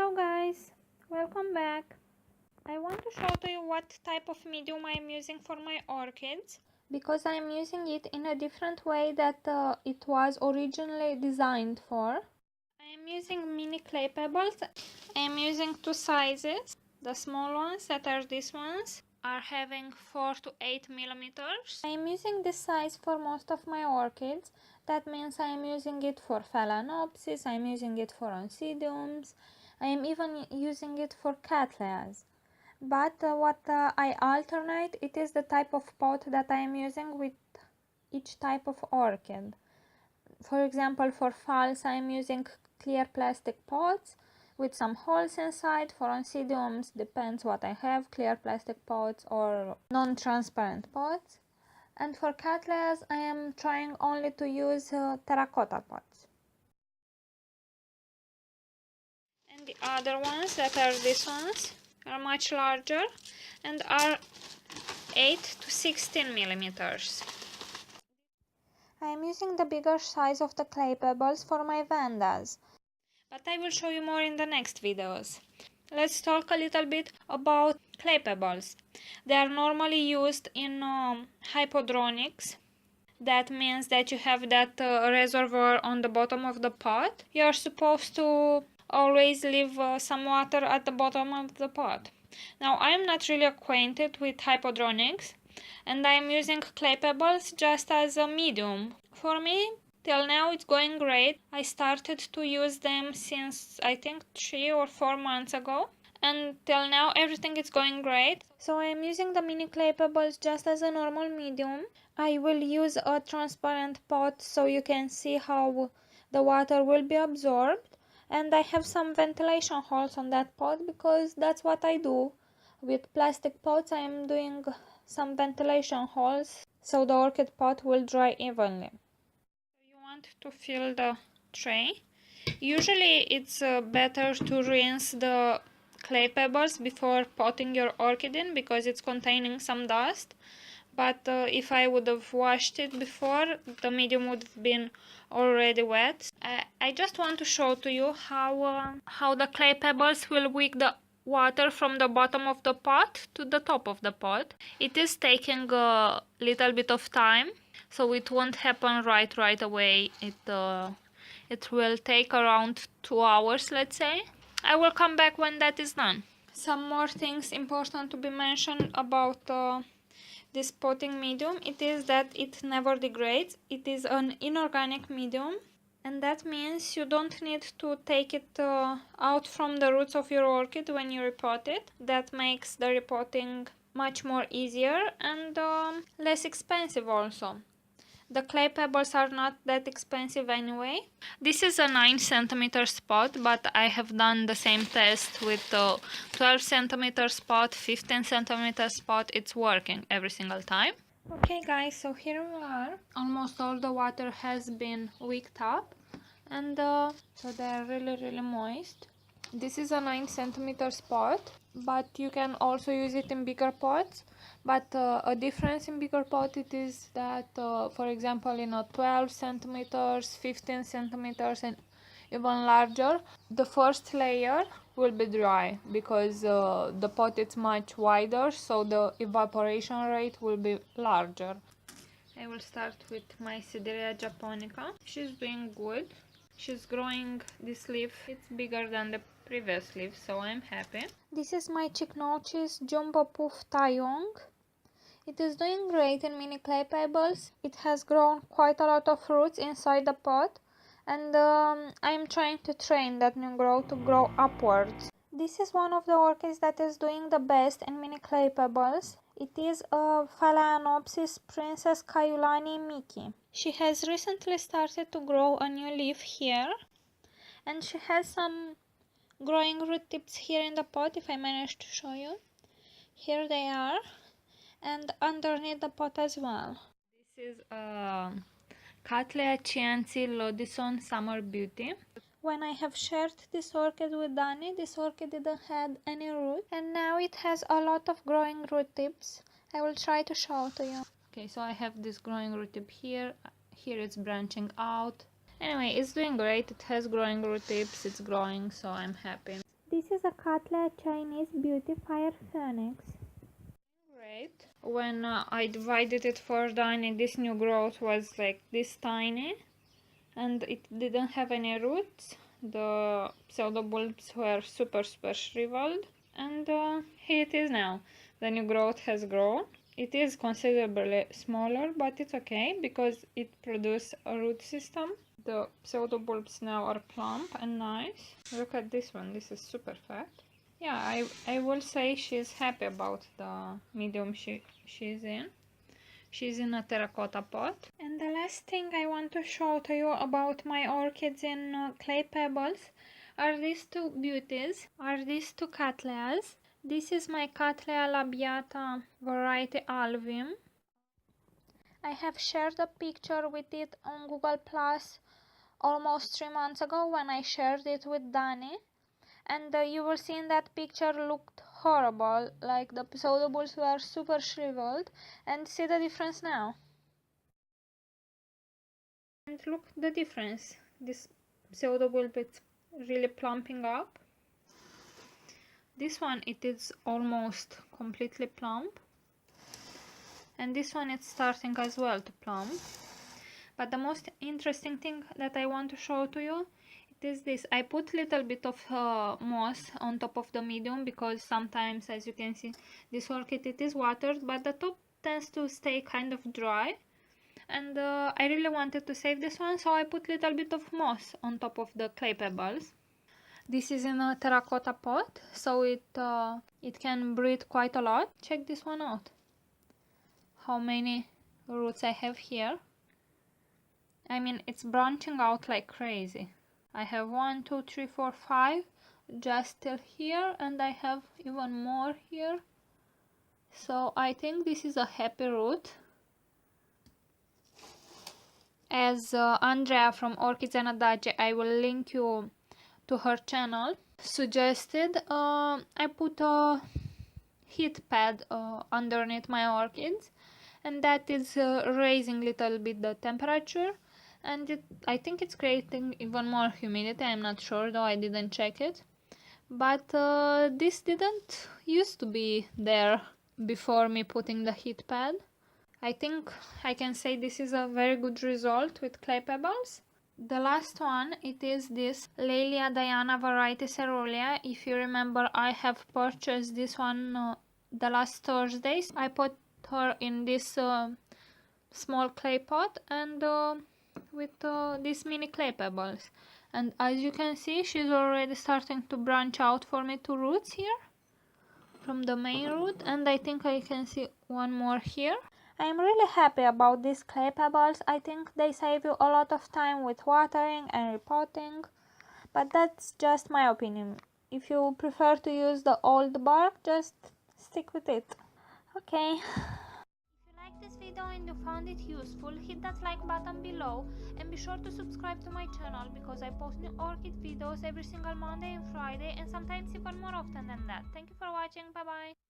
Hello guys, welcome back. I want to show to you what type of medium I am using for my orchids, because I am using it in a different way that it was originally designed for. I am using mini clay pebbles. I am using two sizes. The small ones, that are these ones, are having 4 to 8 millimeters. I am using this size for most of my orchids. That means I am using it for phalaenopsis, I am using it for oncidiums, I am even using it for cattleyas. But what I alternate, it is the type of pot that I am using with each type of orchid. For example, for falls I am using clear plastic pots with some holes inside. For oncidiums, depends what I have, clear plastic pots or non-transparent pots. And for cattleyas, I am trying only to use terracotta pots. And the other ones, that are these ones, are much larger and are 8 to 16 millimeters. I am using the bigger size of the clay pebbles for my vandas, but I will show you more in the next videos. Let's talk a little bit about clay pebbles. They are normally used in hydroponics. That means that you have that reservoir on the bottom of the pot. You are supposed to always leave some water at the bottom of the pot. Now, I am not really acquainted with hydroponics, and I am using clay pebbles just as a medium. For me, till now it's going great. I started to use them since I think 3 or 4 months ago, and till now everything is going great. So I am using the mini clay pebbles just as a normal medium. I will use a transparent pot so you can see how the water will be absorbed, and I have some ventilation holes on that pot because that's what I do. With plastic pots I am doing some ventilation holes so the orchid pot will dry evenly. You want to fill the tray. Usually it's better to rinse the clay pebbles before potting your orchid in because it's containing some dust. But if I would have washed it before, the medium would have been already wet. I just want to show to you how the clay pebbles will wick the water from the bottom of the pot to the top of the pot. It is taking a little bit of time, so it won't happen right away. It will take around 2 hours, let's say. I will come back when that is done. Some more things important to be mentioned about this potting medium, it is that it never degrades. It is an inorganic medium, and that means you don't need to take it out from the roots of your orchid when you repot it. That makes the repotting much more easier and less expensive also. The clay pebbles are not that expensive anyway. This is a 9 centimeter spot, but I have done the same test with 12 centimeter spot, 15 centimeter spot. It's working every single time. Okay guys, so here we are. Almost all the water has been wicked up, and so they are really moist. This is a 9 centimeter spot, but you can also use it in bigger pots. But a difference in bigger pot it is that for example in a 12 centimeters, 15 centimeters and even larger, the first layer will be dry because the pot is much wider, so the evaporation rate will be larger. I will start with my Sidereya japonica. She's doing good. She's growing this leaf. It's bigger than the previous leaf, so I'm happy. This is my Chicknochis Jumbo Puff Taeyong. It is doing great in mini clay pebbles. It has grown quite a lot of roots inside the pot, and I am trying to train that new growth to grow upwards. This is one of the orchids that is doing the best in mini clay pebbles. It is a Phalaenopsis Princess Kaiulani Miki. She has recently started to grow a new leaf here, and she has some growing root tips here in the pot, if I manage to show you. Here they are, and underneath the pot as well. This is a Cattleya Chianti Lodison Summer Beauty. When I have shared this orchid with Dani, this orchid didn't have any root, and now it has a lot of growing root tips. I will try to show to you. Okay, so I have this growing root tip here. Here it's branching out. Anyway, it's doing great. It has growing root tips. It's growing, so I'm happy. This is a Cattleya Chinese Beauty Fire Phoenix. Great. When I divided it for Dani, this new growth was like this tiny and it didn't have any roots. The pseudo bulbs were super shriveled, and here it is now. The new growth has grown. It is considerably smaller, but it's okay because it produces a root system. The pseudo bulbs now are plump and nice. Look at this one, this is super fat. Yeah, I will say she's happy about the medium she's in. She's in a terracotta pot. And the last thing I want to show to you about my orchids in clay pebbles are these two beauties, are these two Cattleyas. This is my Cattleya labiata variety alvim. I have shared a picture with it on Google Plus almost 3 months ago when I shared it with Dani. And you will see in that picture looked horrible, like the pseudobulbs were super shriveled, and see the difference now. And look the difference, this pseudobulb is really plumping up. This one it is almost completely plump, and this one it's starting as well to plump. But the most interesting thing that I want to show to you is this. I put little bit of moss on top of the medium because sometimes, as you can see, this orchid it is watered, but the top tends to stay kind of dry, and I really wanted to save this one, so I put little bit of moss on top of the clay pebbles. This is in a terracotta pot, so it can breathe quite a lot. Check this one out. How many roots I have here. I mean, it's branching out like crazy. I have 1, 2, 3, 4, 5 just till here, and I have even more here. So I think this is a happy root. As Andrea from Orchids and Adage, I will link you to her channel, suggested, I put a heat pad underneath my orchids, and that is raising little bit the temperature, and I think it's creating even more humidity. I'm not sure though, I didn't check it, but this didn't used to be there before me putting the heat pad. I think I can say this is a very good result with clay pebbles. The last one, it is this Lelia Diana variety Cerulean. If you remember, I have purchased this one the last Thursdays. I put her in this small clay pot and with these mini clay pebbles, and as you can see, she's already starting to branch out for me 2 roots here from the main root, and I think I can see one more here. I'm really happy about these clay pebbles. I think they save you a lot of time with watering and repotting, but that's just my opinion. If you prefer to use the old bark, just stick with it. Okay. If you like this video and you found it useful, hit that like button below and be sure to subscribe to my channel because I post new orchid videos every single Monday and Friday, and sometimes even more often than that. Thank you for watching. Bye bye.